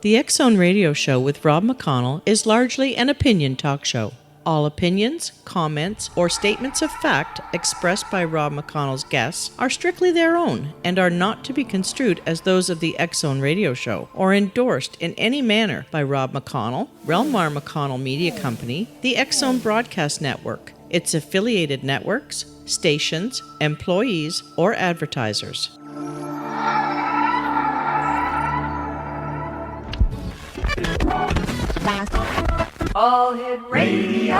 The X Zone Radio Show with Rob McConnell is largely an opinion talk show. All opinions, comments, or statements of fact expressed by Rob McConnell's guests are strictly their own and are not to be construed as those of the X Zone Radio Show or endorsed in any manner by Rob McConnell, Relmar McConnell Media Company, the X Zone Broadcast Network, its affiliated networks, stations, employees, or advertisers. All Hit Radio.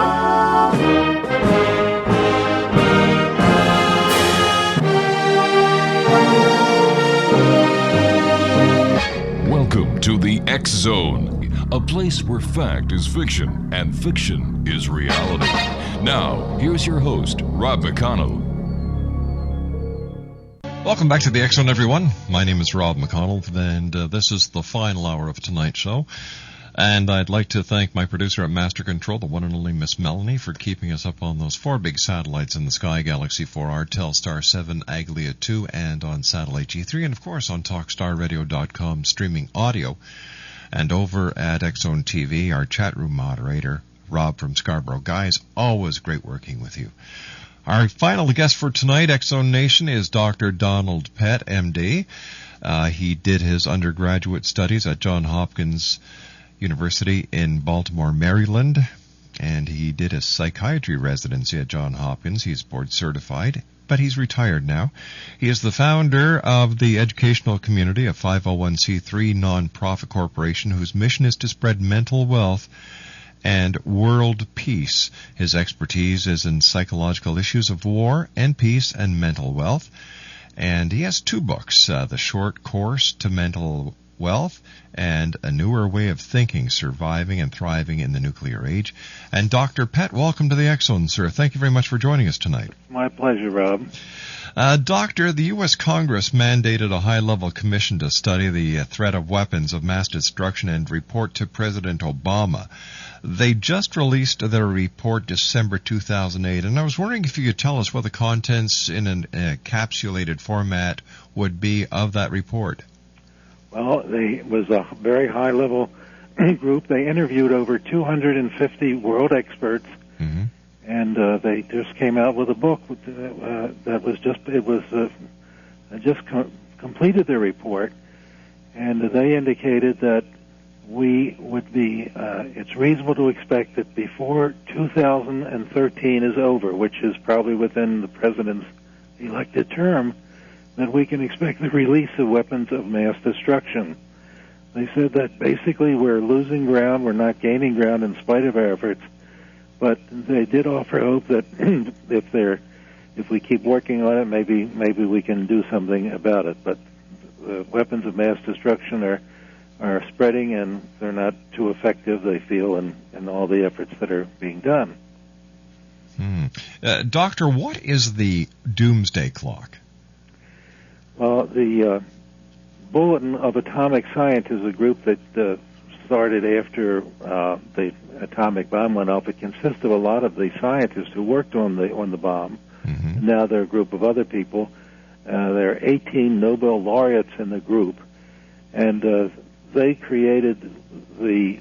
Welcome to the X Zone, a place where fact is fiction and fiction is reality. Now, here's your host, Rob McConnell. Welcome back to the X Zone, everyone. My name is Rob McConnell, and this is the final hour of tonight's show. And I'd like to thank my producer at Master Control, the one and only Miss Melanie, for keeping us up on those 4 big satellites in the sky, Galaxy 4R, Telstar 7, Aglia 2, and on Satellite G3, and of course on TalkStarRadio.com streaming audio. And over at X Zone TV, our chat room moderator, Rob from Scarborough. Guys, always great working with you. Our final guest for tonight, X Zone Nation, is Dr. Donald Pett, MD. He did his undergraduate studies at Johns Hopkins University in Baltimore, Maryland, and he did a psychiatry residency at Johns Hopkins. He's board certified, but he's retired now. He is the founder of the Educational Community, a 501c3 nonprofit corporation whose mission is to spread mental wealth and world peace. His expertise is in psychological issues of war and peace and mental wealth, and he has 2 books, The Short Course to Mental Wealth and A Newer Way of Thinking, Surviving and Thriving in the Nuclear Age. And Dr. Pett, welcome to the X Zone, sir. Thank you very much for joining us tonight. My pleasure, Rob. Doctor, the U.S. Congress mandated a high-level commission to study the threat of weapons of mass destruction and report to President Obama. They just released their report December 2008, and I was wondering if you could tell us what the contents in an encapsulated format would be of that report. Well, it was a very high-level group. They interviewed over 250 world experts, and they just came out with a book that was just completed their report, and they indicated that we would be. It's reasonable to expect that before 2013 is over, which is probably within the president's elected term, that we can expect the release of weapons of mass destruction. They said that basically we're losing ground, we're not gaining ground in spite of our efforts, but they did offer hope that if we keep working on it, maybe we can do something about it. But weapons of mass destruction are spreading, and they're not too effective, they feel, in all the efforts that are being done. Doctor, what is the Doomsday Clock? Well, the Bulletin of Atomic Science is a group that started after the atomic bomb went off. It consists of a lot of the scientists who worked on the bomb. Now they're a group of other people. There are 18 Nobel laureates in the group, and they created the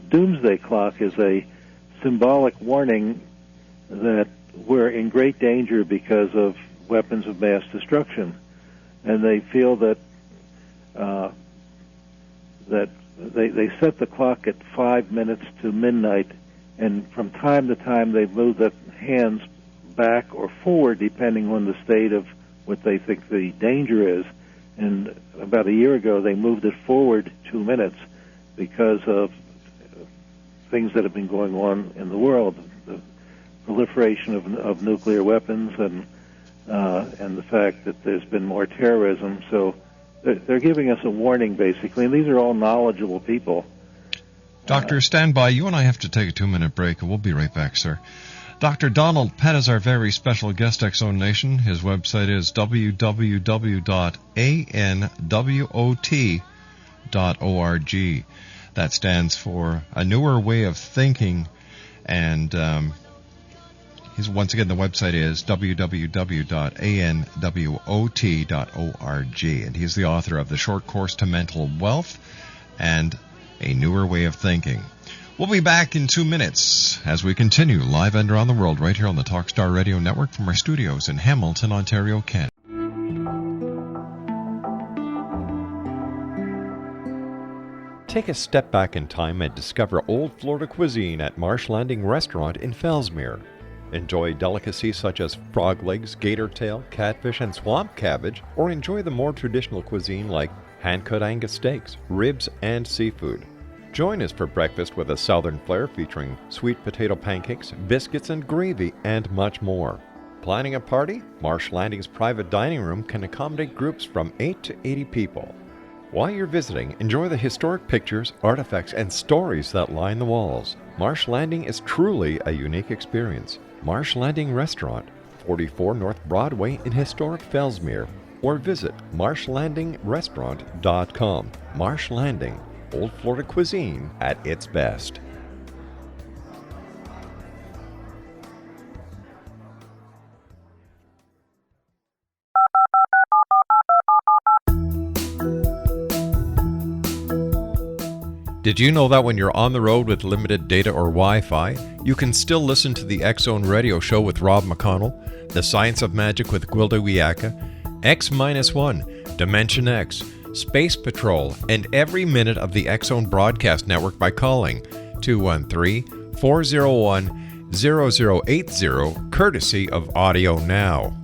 Doomsday Clock as a symbolic warning that we're in great danger because of weapons of mass destruction. And they feel that they set the clock at 5 minutes to midnight, and from time to time they move the hands back or forward depending on the state of what they think the danger is. And about a year ago they moved it forward 2 minutes because of things that have been going on in the world, the proliferation of nuclear weapons and the fact that there's been more terrorism. So they're giving us a warning, basically, and these are all knowledgeable people. Doctor, stand by. You and I have to take a 2-minute break, and we'll be right back, sir. Dr. Donald Pett is our very special guest, X Zone Nation. His website is www.anwot.org. That stands for A Newer Way of Thinking, and once again, the website is www.anwot.org, and he's the author of The Short Course to Mental Wealth and a newer way of thinking. We'll be back in 2 minutes as we continue live and around the world right here on the Talkstar Radio Network from our studios in Hamilton, Ontario, Canada. Take a step back in time and discover old Florida cuisine at Marsh Landing Restaurant in Fellsmere. Enjoy delicacies such as frog legs, gator tail, catfish, and swamp cabbage, or enjoy the more traditional cuisine like hand-cut Angus steaks, ribs, and seafood. Join us for breakfast with a southern flair featuring sweet potato pancakes, biscuits, and gravy, and much more. Planning a party? Marsh Landing's private dining room can accommodate groups from 8 to 80 people. While you're visiting, enjoy the historic pictures, artifacts, and stories that line the walls. Marsh Landing is truly a unique experience. Marsh Landing Restaurant, 44 North Broadway in historic Fellsmere, or visit marshlandingrestaurant.com. Marsh Landing, Old Florida cuisine at its best. Did you know that when you're on the road with limited data or Wi-Fi, you can still listen to the X-Zone Radio Show with Rob McConnell, The Science of Magic with Gwilda Wiyaka, X-1, Dimension X, Space Patrol, and every minute of the X-Zone Broadcast Network by calling 213-401-0080, courtesy of Audio Now.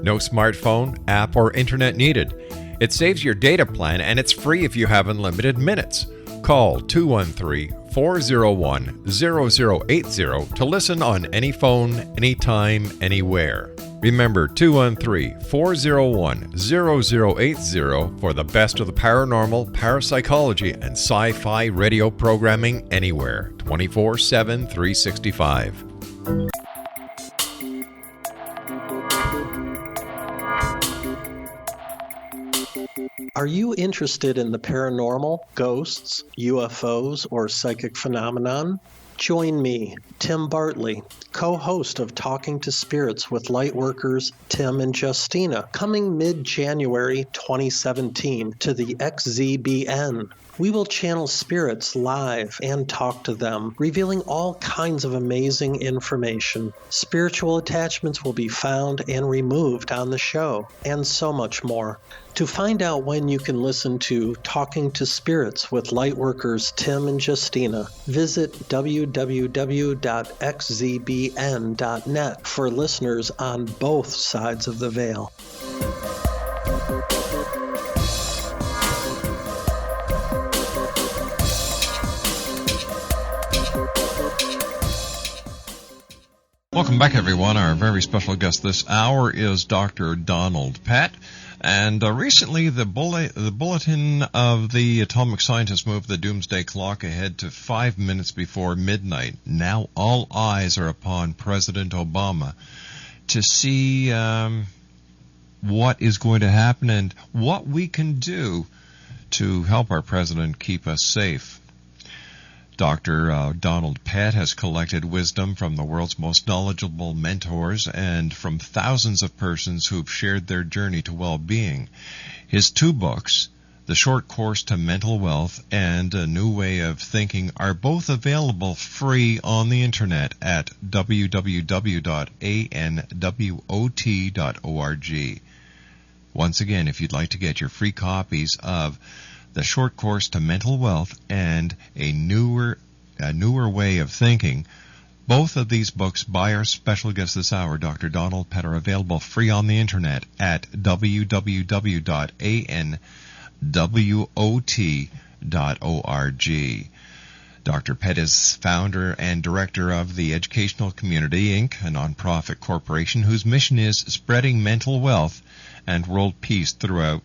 No smartphone, app, or internet needed. It saves your data plan and it's free if you have unlimited minutes. Call 213-401-0080 to listen on any phone, anytime, anywhere. Remember 213-401-0080 for the best of the paranormal, parapsychology, and sci-fi radio programming anywhere, 24/7, 365. Are you interested in the paranormal, ghosts, UFOs, or psychic phenomenon? Join me, Tim Bartley, co-host of Talking to Spirits with Lightworkers Tim and Justina, coming mid-January 2017 to the XZBN. We will channel spirits live and talk to them, revealing all kinds of amazing information. Spiritual attachments will be found and removed on the show, and so much more. To find out when you can listen to Talking to Spirits with Lightworkers Tim and Justina, visit www.xzbn.net for listeners on both sides of the veil. Welcome back, everyone. Our very special guest this hour is Dr. Donald Pett. And recently, the bulletin of the atomic scientists moved the Doomsday clock ahead to 5 minutes before midnight. Now all eyes are upon President Obama to see what is going to happen and what we can do to help our president keep us safe. Dr. Donald Pett has collected wisdom from the world's most knowledgeable mentors and from thousands of persons who've shared their journey to well-being. His 2 books, The Short Course to Mental Wealth and A New Way of Thinking, are both available free on the internet at www.anwot.org. Once again, if you'd like to get your free copies of The Short Course to Mental Wealth and A Newer Way of Thinking, both of these books by our special guest this hour, Dr. Donald Pett, are available free on the internet at www.anwot.org. Dr. Pett is founder and director of the Educational Community, Inc., a nonprofit corporation whose mission is spreading mental wealth and world peace through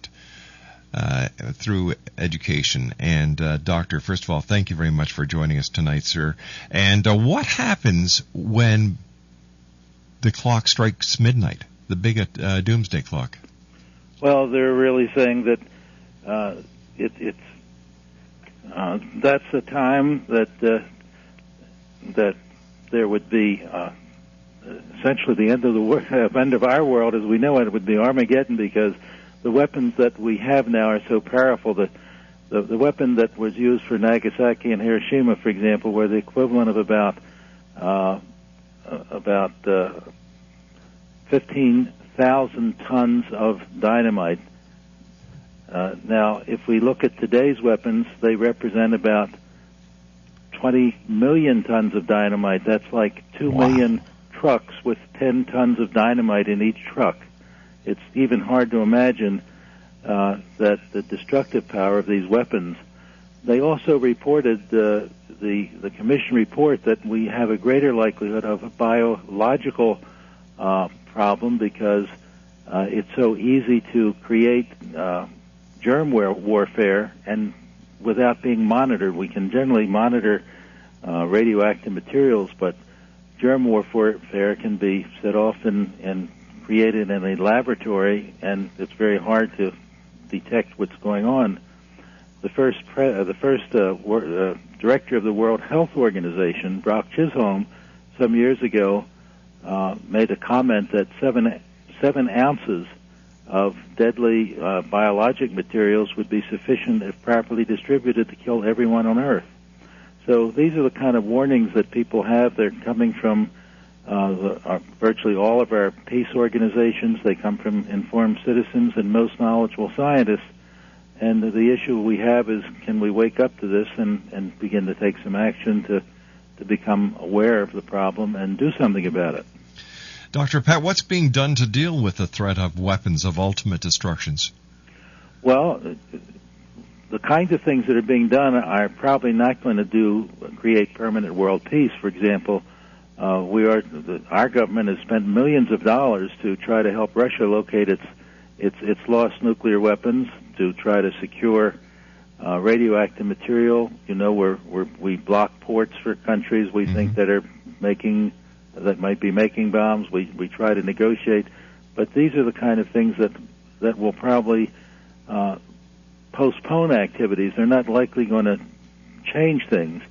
education. And Doctor, first of all, thank you very much for joining us tonight, sir. And what happens when the clock strikes midnight, the big doomsday clock? Well, they're really saying that that's the time that there would be essentially the end of the end of our world as we know it would be Armageddon, because the weapons that we have now are so powerful that the weapon that was used for Nagasaki and Hiroshima, for example, were the equivalent of about 15,000 tons of dynamite. Now, if we look at today's weapons, they represent about 20 million tons of dynamite. That's like 2 million trucks with 10 tons of dynamite in each truck. It's even hard to imagine that the destructive power of these weapons. They also reported, the commission report, that we have a greater likelihood of a biological problem because it's so easy to create germ warfare, and without being monitored. We can generally monitor radioactive materials, but germ warfare can be set off and created in a laboratory, and it's very hard to detect what's going on. The first director of the World Health Organization, Brock Chisholm, some years ago made a comment that 7 ounces of deadly biologic materials would be sufficient, if properly distributed, to kill everyone on Earth. So these are the kind of warnings that people have. They're coming from virtually all of our peace organizations. They come from informed citizens and most knowledgeable scientists. And the issue we have is, can we wake up to this and begin to take some action to become aware of the problem and do something about it? Dr. Pat, what's being done to deal with the threat of weapons of ultimate destructions? Well, the kinds of things that are being done are probably not going to create permanent world peace. For example, our government has spent millions of dollars to try to help Russia locate its lost nuclear weapons, to try to secure radioactive material. You know, we block ports for countries we think that might be making bombs. We try to negotiate, but these are the kind of things that will probably postpone activities. They're not likely going to change things.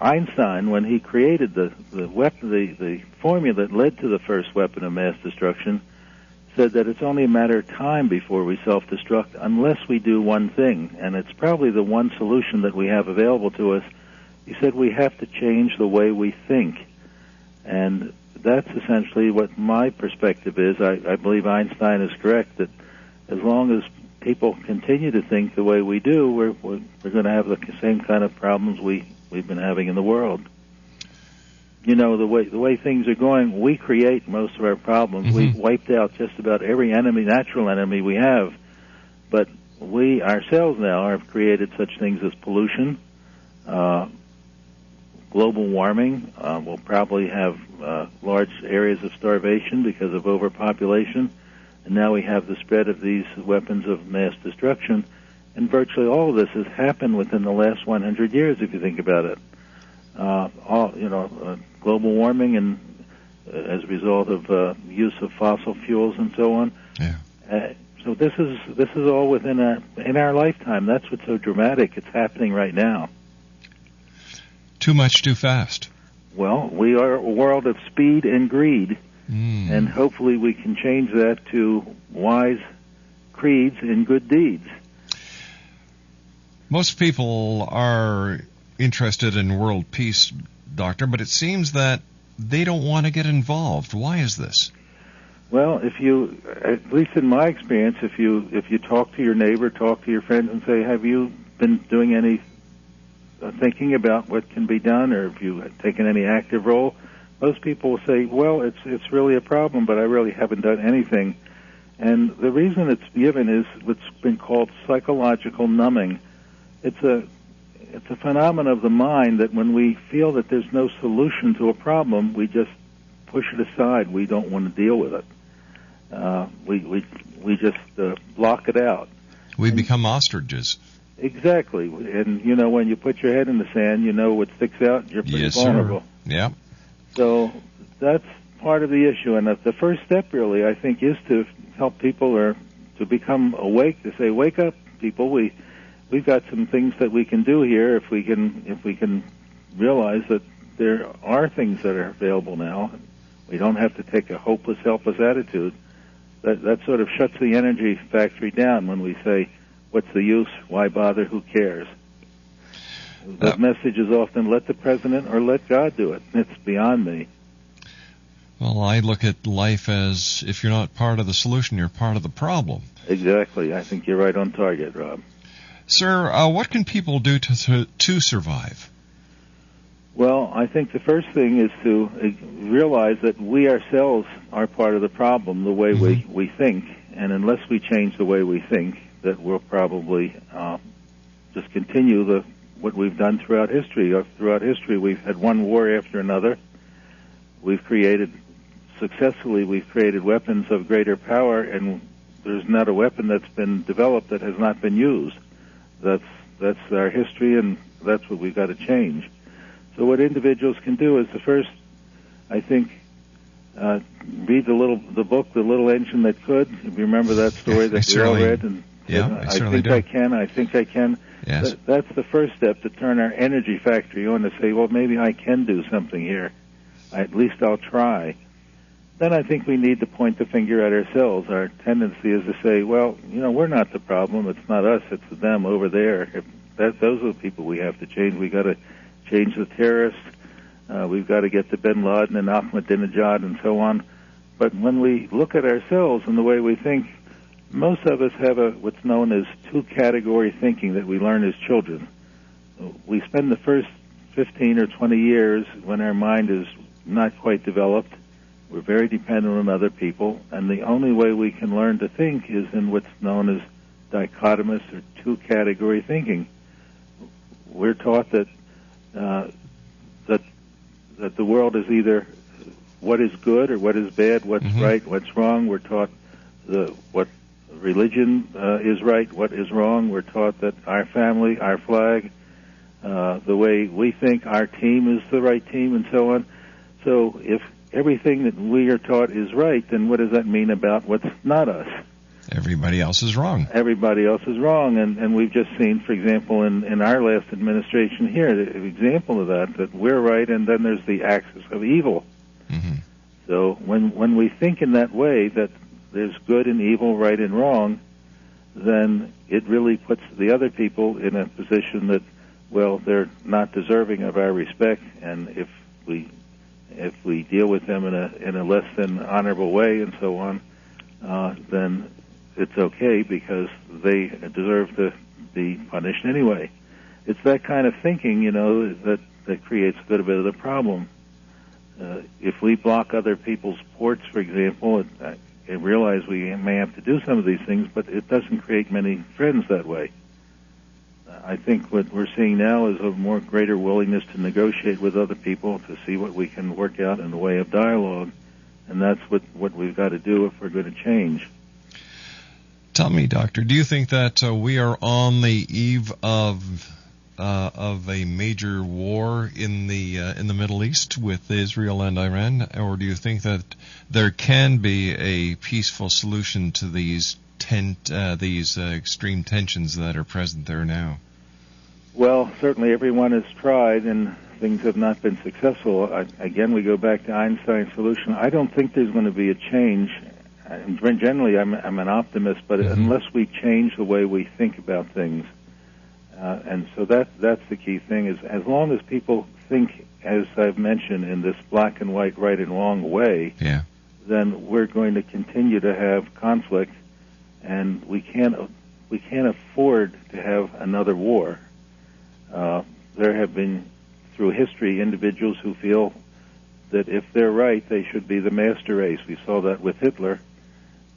Einstein, when he created the formula that led to the first weapon of mass destruction, said that it's only a matter of time before we self-destruct unless we do one thing, and it's probably the one solution that we have available to us. He said we have to change the way we think, and that's essentially what my perspective is. I believe Einstein is correct, that as long as people continue to think the way we do, we're going to have the same kind of problems we've been having in the world. You know, the way things are going, we create most of our problems. We've wiped out just about every natural enemy we have. But we ourselves now have created such things as pollution, global warming. We'll probably have large areas of starvation because of overpopulation. And now we have the spread of these weapons of mass destruction. And virtually all of this has happened within the last 100 years, if you think about it. Global warming and as a result of use of fossil fuels and so on. Yeah. So this is all within our lifetime. That's what's so dramatic. It's happening right now. Too much, too fast. Well, we are a world of speed and greed, and hopefully we can change that to wise creeds and good deeds. Most people are interested in world peace, Doctor, but it seems that they don't want to get involved. Why is this? Well, at least in my experience, if you talk to your neighbor, talk to your friends, and say, "Have you been doing any thinking about what can be done, or have you taken any active role?" Most people will say, "Well, it's really a problem, but I really haven't done anything." And the reason it's given is what's been called psychological numbing. It's a phenomenon of the mind that when we feel that there's no solution to a problem, we just push it aside. We don't want to deal with it. We just block it out. We become ostriches. Exactly. And, when you put your head in the sand, what sticks out, you're pretty vulnerable. Sir. Yeah. So that's part of the issue. And the first step, really, I think, is to help people or to become awake, to say, wake up, people. We've got some things that we can do here if we can realize that there are things that are available now. We don't have to take a hopeless, helpless attitude. That sort of shuts the energy factory down when we say, what's the use? Why bother? Who cares? The message is often, let the president or let God do it. It's beyond me. Well, I look at life as if you're not part of the solution, you're part of the problem. Exactly. I think you're right on target, Rob. Sir, what can people do to survive? Well, I think the first thing is to realize that we ourselves are part of the problem, the way we think. And unless we change the way we think, that we'll probably just continue what we've done throughout history. Throughout history, we've had one war after another. We've created weapons of greater power, and there's not a weapon that's been developed that has not been used. That's our history, and that's what we've got to change. So what individuals can do is, the first, I think, read the book, The Little Engine That Could. If you remember that story that we all read, and I think I can. Yes. That's the first step, to turn our energy factory on, to say, well, maybe I can do something here. At least I'll try. Then I think we need to point the finger at ourselves. Our tendency is to say, well, we're not the problem. It's not us. It's them over there. Those are the people we have to change. We've got to change the terrorists. We've got to get to bin Laden and Ahmadinejad and so on. But when we look at ourselves and the way we think, most of us have what's known as two-category thinking that we learn as children. We spend the first 15 or 20 years when our mind is not quite developed. We're very dependent on other people, and the only way we can learn to think is in what's known as dichotomous or two-category thinking. We're taught that the world is either what is good or what is bad, what's right, what's wrong. We're taught what religion is right, what is wrong. We're taught that our family, our flag, the way we think our team is the right team, and so on. So if everything that we are taught is right, then what does that mean about what's not us? Everybody else is wrong. Everybody else is wrong, and we've just seen, for example, in our last administration here, the example of that we're right, and then there's the axis of evil. Mm-hmm. So when we think in that way, that there's good and evil, right and wrong, then it really puts the other people in a position that, well, they're not deserving of our respect, and if we deal with them in a less than honorable way and so on, then it's okay because they deserve to be punished anyway. It's that kind of thinking, that creates a bit of the problem. If we block other people's ports, for example, I realize we may have to do some of these things, but it doesn't create many friends that way. I think what we're seeing now is a more greater willingness to negotiate with other people to see what we can work out in the way of dialogue, and that's what we've got to do if we're going to change. Tell me, Doctor, do you think that we are on the eve of a major war in the Middle East with Israel and Iran, or do you think that there can be a peaceful solution to these extreme tensions that are present there now? Well, certainly everyone has tried, and things have not been successful. Again, we go back to Einstein's solution. I don't think there's going to be a change. Generally, I'm an optimist, but unless we change the way we think about things, and so that's the key thing, is as long as people think, as I've mentioned, in this black and white, right and wrong way, then we're going to continue to have conflict, and we can't afford to have another war. There have been, through history, individuals who feel that if they're right, they should be the master race. We saw that with Hitler,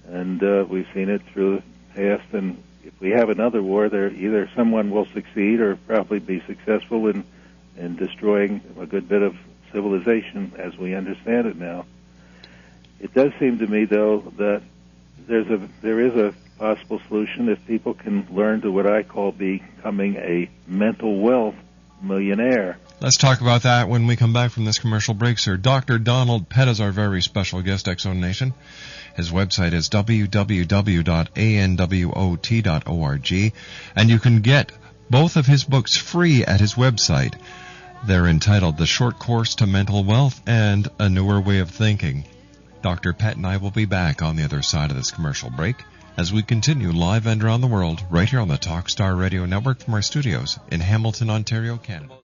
and we've seen it through the past. And if we have another war, either someone will succeed or probably be successful in destroying a good bit of civilization as we understand it now. It does seem to me, though, that there is a possible solution if people can learn to what I call becoming a mental wealth millionaire. Let's talk about that when we come back from this commercial break, sir. Dr. Donald Pett is our very special guest, X-Zone Nation. His website is www.anwot.org, and you can get both of his books free at his website. They're entitled The Short Course to Mental Wealth and A Newer Way of Thinking. Dr. Pett and I will be back on the other side of this commercial break as we continue live and around the world right here on the Talkstar Radio Network from our studios in Hamilton, Ontario, Canada.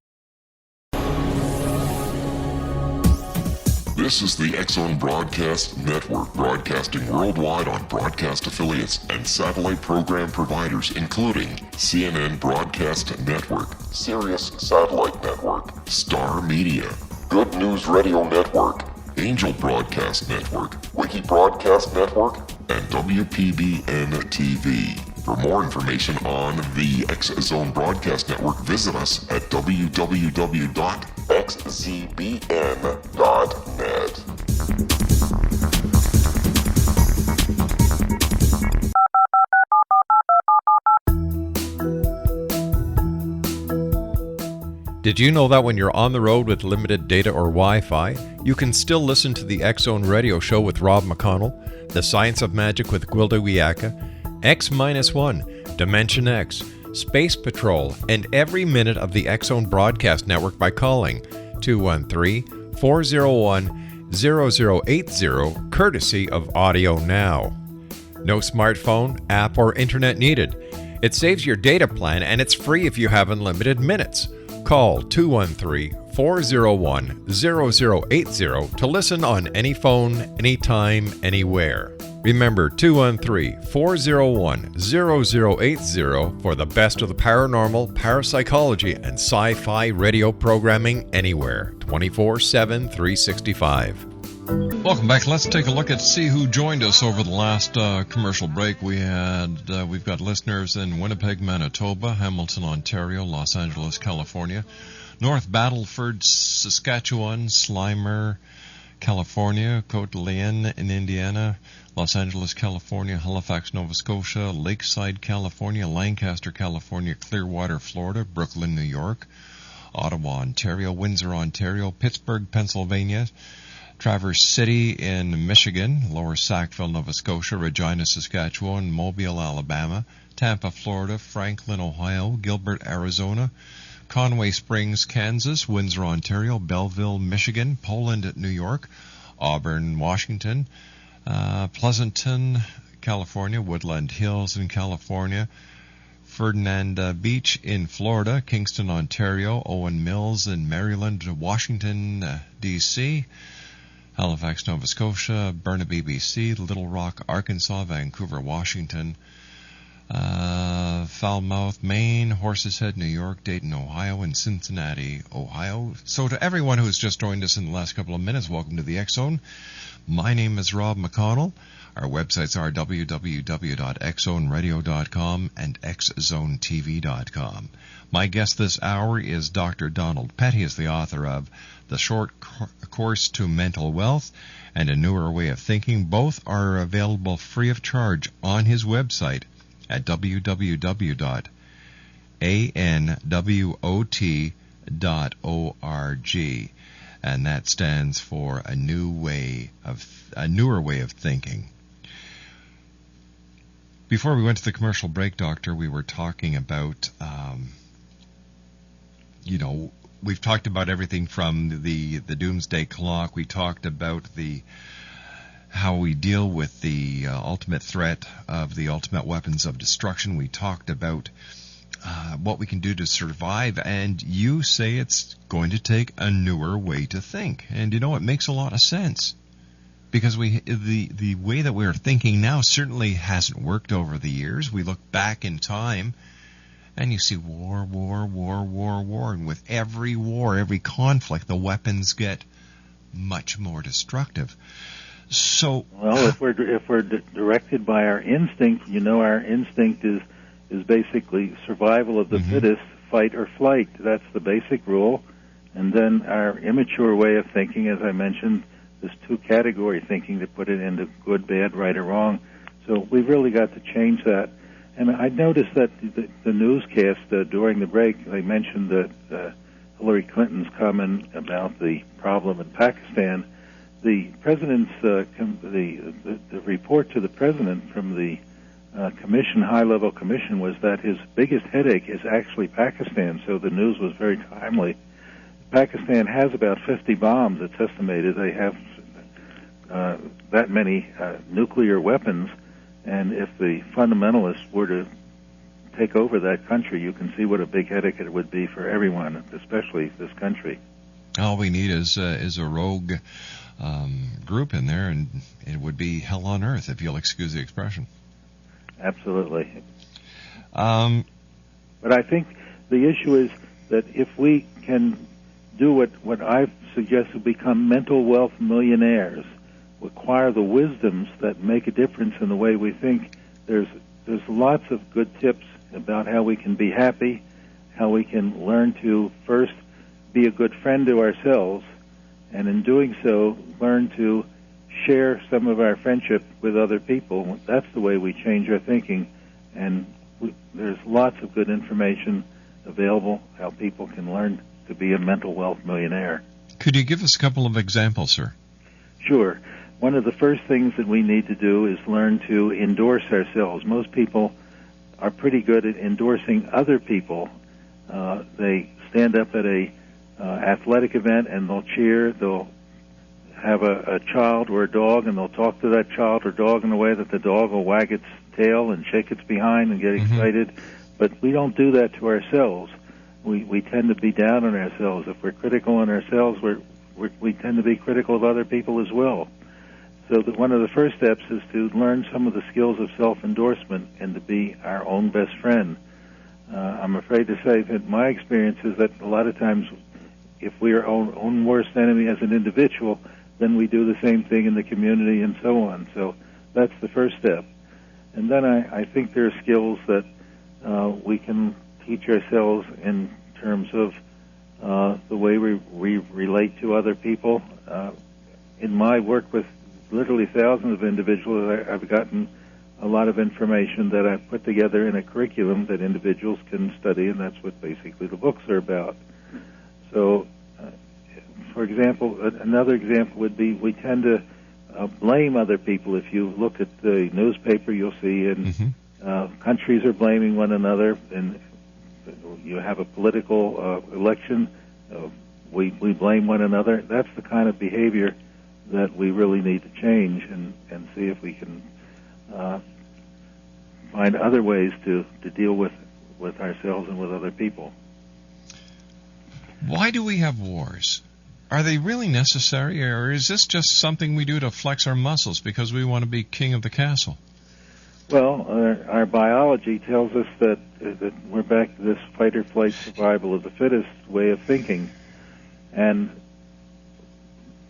This is the X-Zone Broadcast Network, broadcasting worldwide on broadcast affiliates and satellite program providers, including CNN Broadcast Network, Sirius Satellite Network, Star Media, Good News Radio Network, Angel Broadcast Network, Wiki Broadcast Network, and WPBN TV. For more information on the X-Zone Broadcast Network, visit us at www.xzbn.net. Did you know that when you're on the road with limited data or Wi-Fi, you can still listen to the X-Zone Radio Show with Rob McConnell, The Science of Magic with Gwilda Wiyaka, X-1, Dimension X, Space Patrol, and every minute of the X-Zone Broadcast Network by calling 213-401-0080, courtesy of Audio Now. No smartphone, app, or internet needed. It saves your data plan and it's free if you have unlimited minutes. Call 213-401-0080 to listen on any phone, anytime, anywhere. Remember 213-401-0080 for the best of the paranormal, parapsychology, and sci-fi radio programming anywhere, 24/7, 365. Welcome back. Let's take a look at see who joined us over the last commercial break. We've got listeners in Winnipeg, Manitoba, Hamilton, Ontario, Los Angeles, California, North Battleford, Saskatchewan, Slimer, California, Cote Leon in Indiana, Los Angeles, California, Halifax, Nova Scotia, Lakeside, California, Lancaster, California, Clearwater, Florida, Brooklyn, New York, Ottawa, Ontario, Windsor, Ontario, Pittsburgh, Pennsylvania, Traverse City in Michigan, Lower Sackville, Nova Scotia, Regina, Saskatchewan, Mobile, Alabama, Tampa, Florida, Franklin, Ohio, Gilbert, Arizona, Conway Springs, Kansas, Windsor, Ontario, Belleville, Michigan, Poland, New York, Auburn, Washington, Pleasanton, California, Woodland Hills in California, Ferdinand Beach in Florida, Kingston, Ontario, Owen Mills in Maryland, Washington, D.C., Halifax, Nova Scotia, Burnaby, BC, Little Rock, Arkansas, Vancouver, Washington, Falmouth, Maine, Horses Head, New York, Dayton, Ohio, and Cincinnati, Ohio. So to everyone who has just joined us in the last couple of minutes, welcome to the X-Zone. My name is Rob McConnell. Our websites are www.xzoneradio.com and xzonetv.com. My guest this hour is Dr. Donald Pett. He is the author of The Short Course to Mental Wealth and A Newer Way of Thinking. Both are available free of charge on his website at www.anwot.org. And that stands for a newer way of thinking. Before we went to the commercial break, Doctor, we were talking about, we've talked about everything from the Doomsday Clock. We talked about how we deal with the ultimate threat of the ultimate weapons of destruction. We talked about what we can do to survive, and you say it's going to take a newer way to think. And it makes a lot of sense, because the way that we're thinking now certainly hasn't worked over the years. We look back in time and you see war, and with every war, every conflict, the weapons get much more destructive. So, well, if we're directed by our instinct, our instinct is basically survival of the fittest, fight or flight. That's the basic rule. And then our immature way of thinking, as I mentioned, this two-category thinking to put it into good, bad, right, or wrong. So we've really got to change that. And I noticed that the newscast during the break, they mentioned that Hillary Clinton's comment about the problem in Pakistan. The president's the report to the president from the high-level commission, was that his biggest headache is actually Pakistan. So the news was very timely. Pakistan has about 50 bombs. It's estimated they have that many nuclear weapons, And if the fundamentalists were to take over that country, you can see what a big headache it would be for everyone, especially this country. All we need is a rogue group in there, and it would be hell on earth, if you'll excuse the expression. Absolutely. But I think the issue is that if we can do what I've suggested, become mental wealth millionaires, acquire the wisdoms that make a difference in the way we think, there's lots of good tips about how we can be happy, how we can learn to first be a good friend to ourselves, and in doing so, learn to share some of our friendship with other people. That's the way we change our thinking, and there's lots of good information available how people can learn to be a mental wealth millionaire. Could you give us a couple of examples, sir? Sure. One of the first things that we need to do is learn to endorse ourselves. Most people are pretty good at endorsing other people. They stand up at a athletic event and they'll cheer. They'll have a child or a dog and they'll talk to that child or dog in a way that the dog will wag its tail and shake its behind and get excited. But we don't do that to ourselves. We tend to be down on ourselves. If we're critical on ourselves, we tend to be critical of other people as well. So one of the first steps is to learn some of the skills of self-endorsement and to be our own best friend. I'm afraid to say that my experience is that a lot of times if we are our own worst enemy as an individual, then we do the same thing in the community and so on. So that's the first step. And then I think there are skills that we can teach ourselves in terms of the way we relate to other people. In my work with literally thousands of individuals, I've gotten a lot of information that I've put together in a curriculum that individuals can study, and that's what basically the books are about. So, for example, another example would be we tend to blame other people. If you look at the newspaper, you'll see countries are blaming one another, and you have a political election, we blame one another. That's the kind of behavior that we really need to change and see if we can find other ways to deal with ourselves and with other people. Why do we have wars? Are they really necessary, or is this just something we do to flex our muscles because we want to be king of the castle? Well, our biology tells us that we're back to this fight-or-flight survival of the fittest way of thinking. And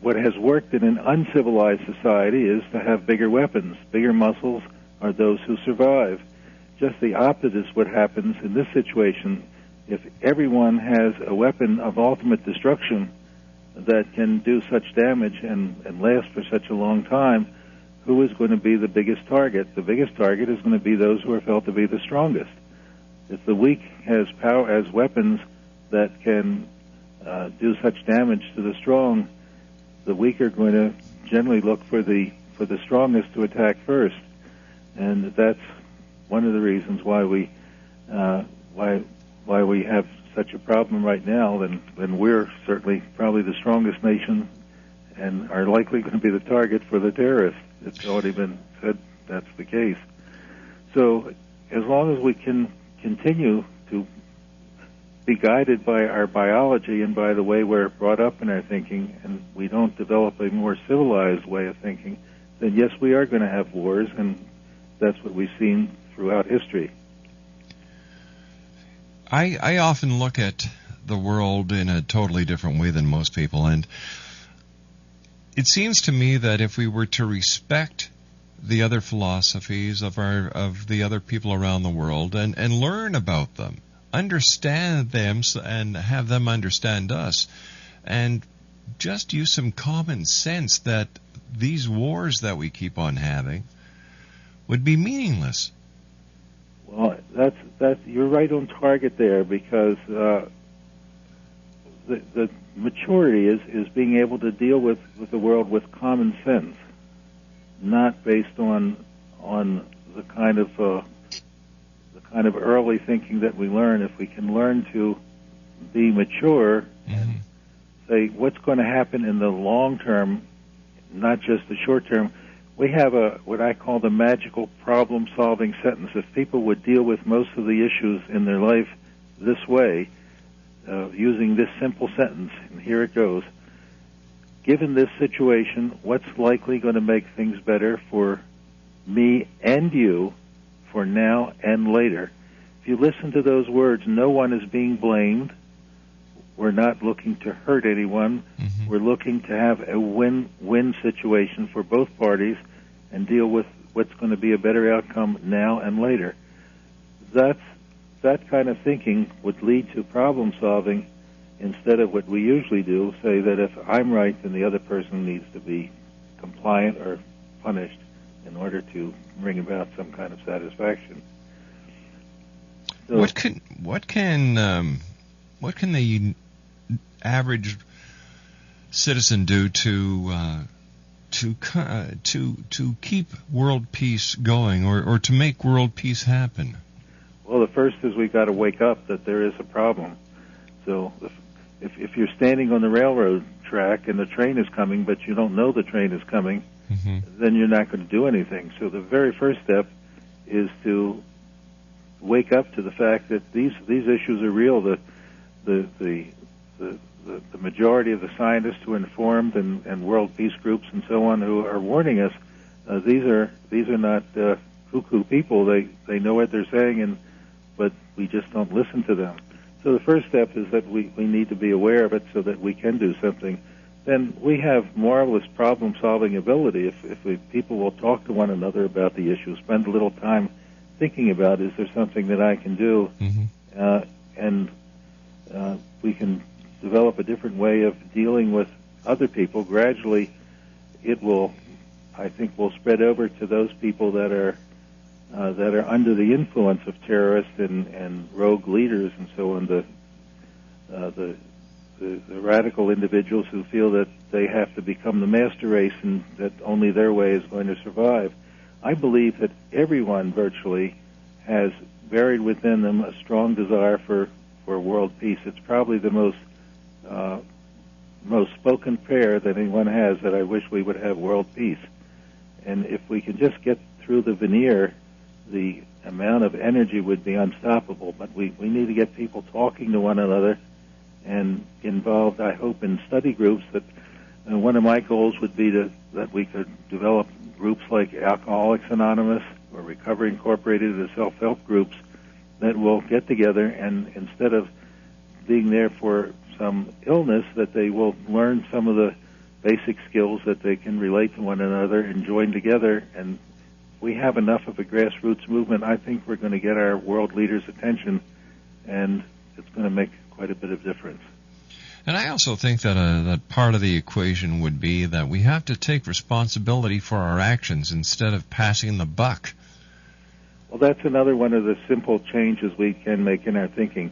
what has worked in an uncivilized society is to have bigger weapons. Bigger muscles are those who survive. Just the opposite is what happens in this situation. If everyone has a weapon of ultimate destruction that can do such damage and last for such a long time, who is going to be the biggest target? The biggest target is going to be those who are felt to be the strongest. If the weak has weapons that can do such damage to the strong, the weak are going to generally look for the strongest to attack first, and that's one of the reasons why we have such a problem right now. Then we're certainly probably the strongest nation and are likely going to be the target for the terrorists. It's already been said that's the case. So as long as we can continue to be guided by our biology and by the way we're brought up in our thinking, and we don't develop a more civilized way of thinking, then yes, we are going to have wars, and that's what we've seen throughout history. I often look at the world in a totally different way than most people, and it seems to me that if we were to respect the other philosophies of the other people around the world and learn about them, understand them and have them understand us, and just use some common sense, that these wars that we keep on having would be meaningless. Well, that's you're right on target there, because the maturity is being able to deal with the world with common sense, not based on the kind of early thinking that we learn. If we can learn to be mature and say what's going to happen in the long term, not just the short term, we have what I call the magical problem-solving sentence. If people would deal with most of the issues in their life this way, using this simple sentence, and here it goes: given this situation, what's likely going to make things better for me and you, for now and later? If you listen to those words, no one is being blamed. We're not looking to hurt anyone. Mm-hmm. We're looking to have a win-win situation for both parties and deal with what's going to be a better outcome now and later. That kind of thinking would lead to problem solving instead of what we usually do, say that if I'm right, then the other person needs to be compliant or punished in order to bring about some kind of satisfaction. So, what can the average citizen do to keep world peace going, or to make world peace happen? Well, the first is we've got to wake up that there is a problem. So if you're standing on the railroad track and the train is coming, but you don't know the train is coming, mm-hmm. then you're not going to do anything. So the very first step is to wake up to the fact that these issues are real. The majority of the scientists who are informed and world peace groups and so on who are warning us, these are not cuckoo people. They know what they're saying, but we just don't listen to them. So the first step is that we need to be aware of it so that we can do something. Then we have marvelous problem-solving ability if people will talk to one another about the issue, spend a little time thinking about, is there something that I can do? Mm-hmm. And we can develop a different way of dealing with other people. Gradually, it will, I think, will spread over to those people that are under the influence of terrorists and rogue leaders and so on. The radical individuals who feel that they have to become the master race and that only their way is going to survive. I believe that everyone virtually has buried within them a strong desire for world peace. It's probably the most spoken prayer that anyone has, that I wish we would have world peace. And if we can just get through the veneer, the amount of energy would be unstoppable. But we need to get people talking to one another and involved, I hope, in study groups. That one of my goals would be that we could develop groups like Alcoholics Anonymous or Recovery Incorporated as self-help groups that will get together, and instead of being there for some illness, that they will learn some of the basic skills that they can relate to one another and join together. And we have enough of a grassroots movement. I think we're going to get our world leaders' attention, and it's going to make quite a bit of difference. And I also think that that part of the equation would be that we have to take responsibility for our actions instead of passing the buck. Well, that's another one of the simple changes we can make in our thinking.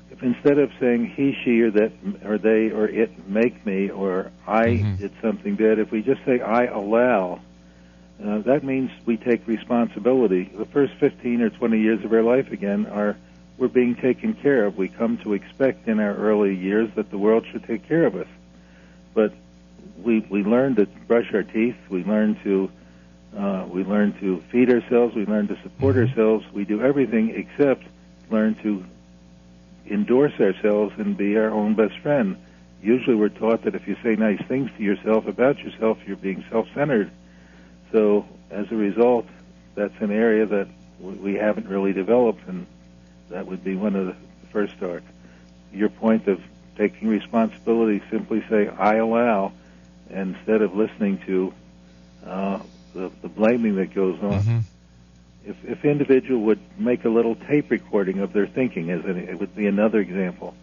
If instead of saying he, she, or that, or they, or it make me, or I mm-hmm. did something bad, if we just say I allow, that means we take responsibility. The first 15 or 20 years of our life, again, we're being taken care of. We come to expect in our early years that the world should take care of us. But we learn to brush our teeth. We learn to feed ourselves. We learn to support ourselves. We do everything except learn to endorse ourselves and be our own best friend. Usually we're taught that if you say nice things to yourself about yourself, you're being self-centered. So as a result, that's an area that we haven't really developed, and that would be one of the first starts. Your point of taking responsibility, simply say, I allow, instead of listening to the blaming that goes on. Mm-hmm. If individual would make a little tape recording of their thinking, it would be another example.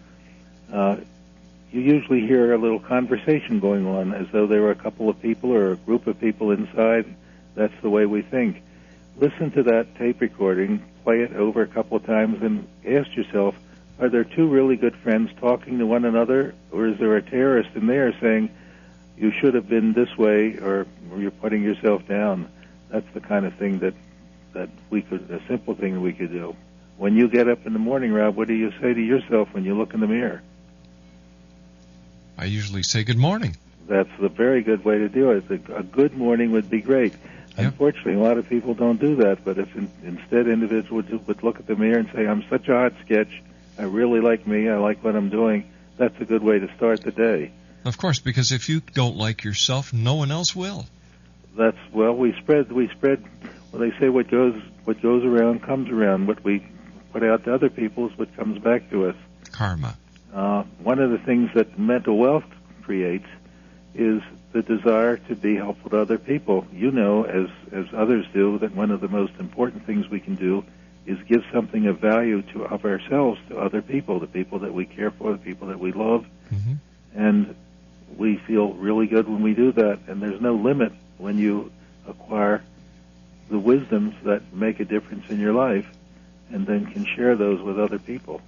You usually hear a little conversation going on as though there were a couple of people or a group of people inside. That's the way we think. Listen to that tape recording, play it over a couple of times, and ask yourself, are there two really good friends talking to one another, or is there a terrorist in there saying, you should have been this way, or you're putting yourself down? That's the kind of thing that we could, a simple thing that we could do. When you get up in the morning, Rob, what do you say to yourself when you look in the mirror? I usually say good morning. that's a very good way to do it. A good morning would be great. Yep. Unfortunately, a lot of people don't do that, but if instead individuals would look at the mirror and say, I'm such a hot sketch, I really like me, I like what I'm doing, that's a good way to start the day. Of course, because if you don't like yourself, no one else will. We spread, well, they say what goes around comes around. What we put out to other people is what comes back to us. Karma. One of the things that mental wealth creates is the desire to be helpful to other people. You know, as others do, that one of the most important things we can do is give something of value of ourselves to other people, the people that we care for, the people that we love. Mm-hmm. And we feel really good when we do that, and there's no limit when you acquire the wisdoms that make a difference in your life and then can share those with other people.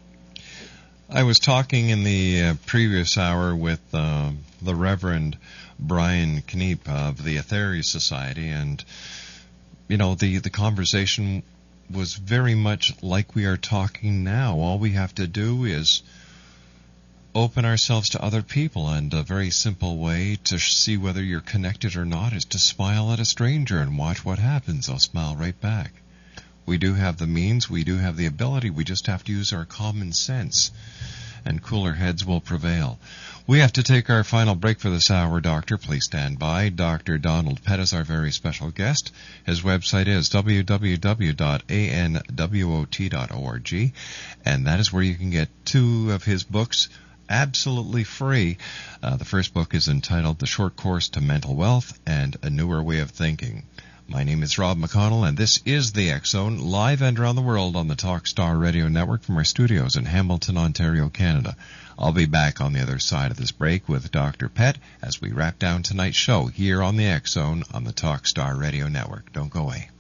I was talking in the previous hour with the Reverend Brian Kneep of the Aetherius Society, and, you know, the conversation was very much like we are talking now. All we have to do is open ourselves to other people, and a very simple way to see whether you're connected or not is to smile at a stranger and watch what happens. They'll smile right back. We do have the means, we do have the ability, we just have to use our common sense, and cooler heads will prevail. We have to take our final break for this hour, Doctor. Please stand by. Dr. Donald Pett is our very special guest. His website is www.anwot.org, and that is where you can get 2 of his books absolutely free. The first book is entitled The Short Course to Mental Wealth and A Newer Way of Thinking. My name is Rob McConnell, and this is the X-Zone, live and around the world on the Talkstar Radio Network from our studios in Hamilton, Ontario, Canada. I'll be back on the other side of this break with Dr. Pett as we wrap down tonight's show here on the X-Zone on the Talkstar Radio Network. Don't go away.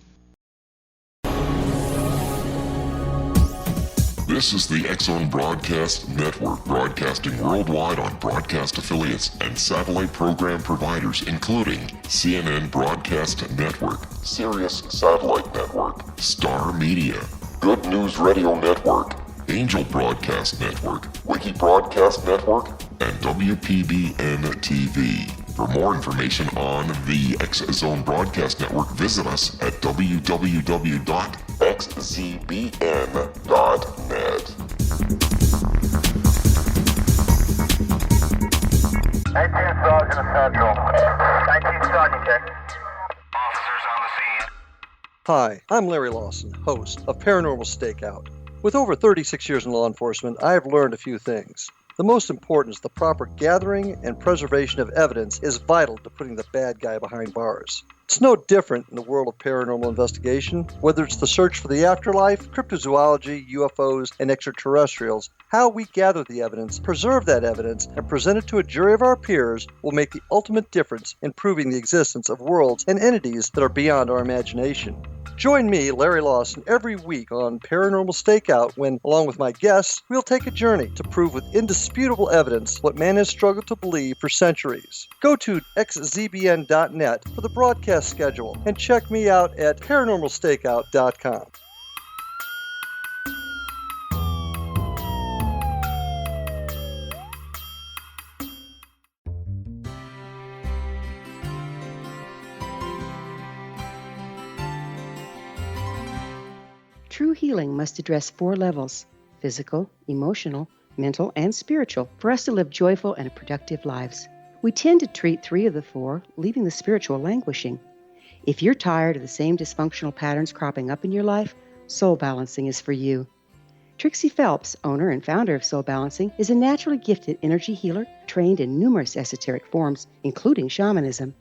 This is the X-Zone Broadcast Network, broadcasting worldwide on broadcast affiliates and satellite program providers, including CNN Broadcast Network, Sirius Satellite Network, Star Media, Good News Radio Network, Angel Broadcast Network, Wiki Broadcast Network, and WPBN TV. For more information on the X-Zone Broadcast Network, visit us at www.xzbn.net. 19 Sergeant Central. 19 Sergeant, check. Officers on the scene. Hi, I'm Larry Lawson, host of Paranormal Stakeout. With over 36 years in law enforcement, I have learned a few things. The most important is the proper gathering and preservation of evidence is vital to putting the bad guy behind bars. It's no different in the world of paranormal investigation. Whether it's the search for the afterlife, cryptozoology, UFOs, and extraterrestrials, how we gather the evidence, preserve that evidence, and present it to a jury of our peers will make the ultimate difference in proving the existence of worlds and entities that are beyond our imagination. Join me, Larry Lawson, every week on Paranormal Stakeout when, along with my guests, we'll take a journey to prove with indisputable evidence what man has struggled to believe for centuries. Go to xzbn.net for the broadcast schedule and check me out at paranormalstakeout.com. True healing must address 4 levels: physical, emotional, mental, and spiritual, for us to live joyful and productive lives. We tend to treat 3 of the 4, leaving the spiritual languishing. If you're tired of the same dysfunctional patterns cropping up in your life, Soul Balancing is for you. Trixie Phelps, owner and founder of Soul Balancing, is a naturally gifted energy healer trained in numerous esoteric forms, including shamanism.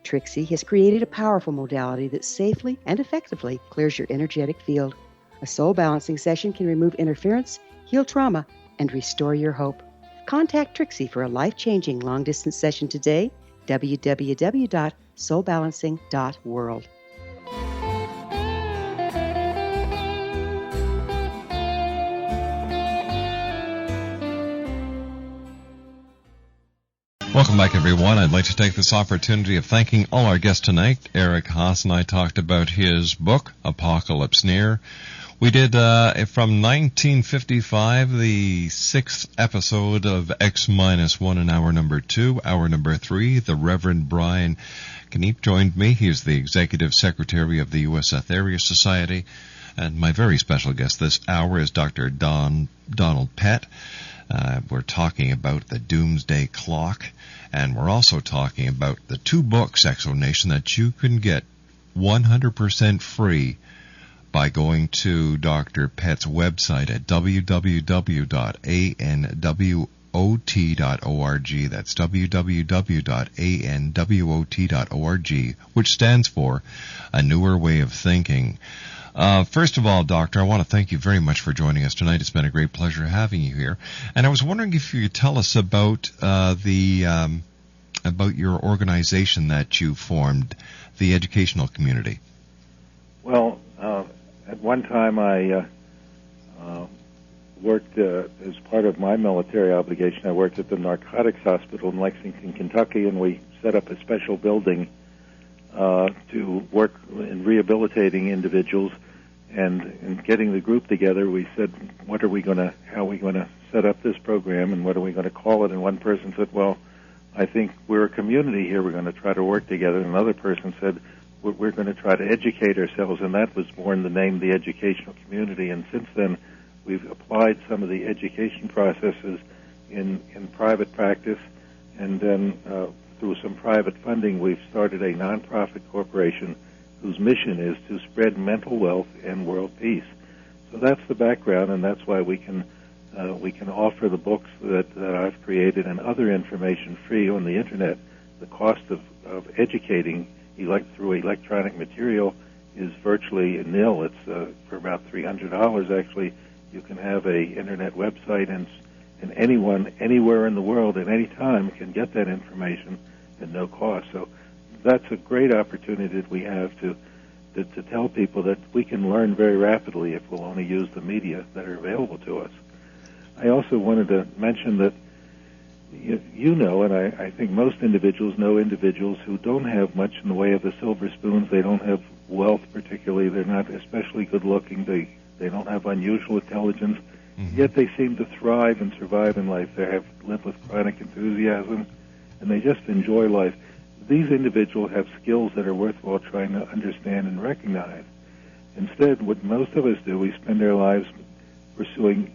Trixie has created a powerful modality that safely and effectively clears your energetic field. A soul balancing session can remove interference, heal trauma, and restore your hope. Contact Trixie for a life-changing long-distance session today, www.soulbalancing.world. Welcome back, everyone. I'd like to take this opportunity of thanking all our guests tonight. Eric Haas and I talked about his book, Apocalypse Near. We did, from 1955, the 6th episode of X-1 in hour number 2. Hour number 3, the Reverend Brian Kniep joined me. He is the Executive Secretary of the U.S. Atheria Society. And my very special guest this hour is Dr. Donald Pett. We're talking about the Doomsday Clock. And we're also talking about the 2 books, Exonation, that you can get 100% free by going to Dr. Pett's website at www.anwot.org. That's www.anwot.org, which stands for A Newer Way of Thinking. First of all, Doctor, I want to thank you very much for joining us tonight. It's been a great pleasure having you here. And I was wondering if you could tell us about about your organization that you formed, the educational community. Well, at one time I worked as part of my military obligation. I worked at the Narcotics Hospital in Lexington, Kentucky, and we set up a special building to work in rehabilitating individuals. And in getting the group together, we said, how are we going to set up this program, and what are we going to call it? And one person said, well, I think we're a community here. We're going to try to work together. And another person said, we're going to try to educate ourselves, and that was born the name, the educational community. And since then, we've applied some of the education processes in private practice, and then through some private funding, we've started a nonprofit corporation whose mission is to spread mental wealth and world peace. So that's the background, and that's why we can offer the books that I've created and other information free on the internet. The cost of educating through electronic material is virtually nil. It's for about $300 actually. You can have a internet website, and anyone anywhere in the world at any time can get that information at no cost. So that's a great opportunity that we have to tell people that we can learn very rapidly if we'll only use the media that are available to us. I also wanted to mention that you know, and I think most individuals know individuals who don't have much in the way of the silver spoons. They don't have wealth particularly. They're not especially good looking. They don't have unusual intelligence. Mm-hmm. Yet they seem to thrive and survive in life. They live with chronic enthusiasm, and they just enjoy life. These individuals have skills that are worthwhile trying to understand and recognize. Instead, what most of us do, we spend our lives pursuing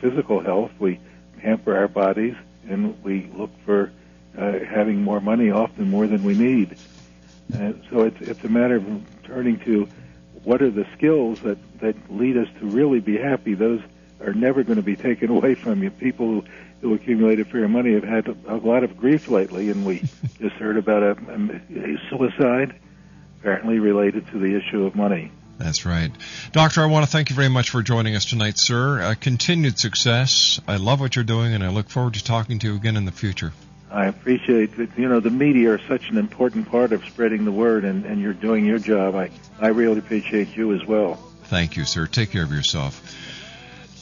physical health. We pamper our bodies, and we look for having more money, often more than we need. So it's a matter of turning to what are the skills that lead us to really be happy. Those are never going to be taken away from you. People who accumulate a fair money have had a lot of grief lately, and we just heard about a suicide apparently related to the issue of money. That's right. Doctor, I want to thank you very much for joining us tonight, sir. Continued success. I love what you're doing, and I look forward to talking to you again in the future. I appreciate it. You know, the media are such an important part of spreading the word, and you're doing your job. I really appreciate you as well. Thank you, sir. Take care of yourself.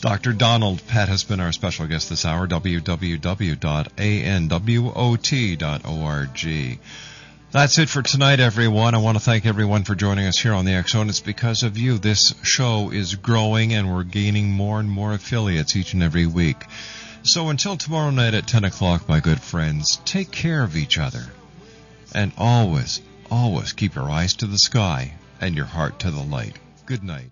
Dr. Donald Pett has been our special guest this hour, www.anwot.org. That's it for tonight, everyone. I want to thank everyone for joining us here on the X-Zone. It's because of you. This show is growing, and we're gaining more and more affiliates each and every week. So until tomorrow night at 10 o'clock, my good friends, take care of each other. And always, always keep your eyes to the sky and your heart to the light. Good night.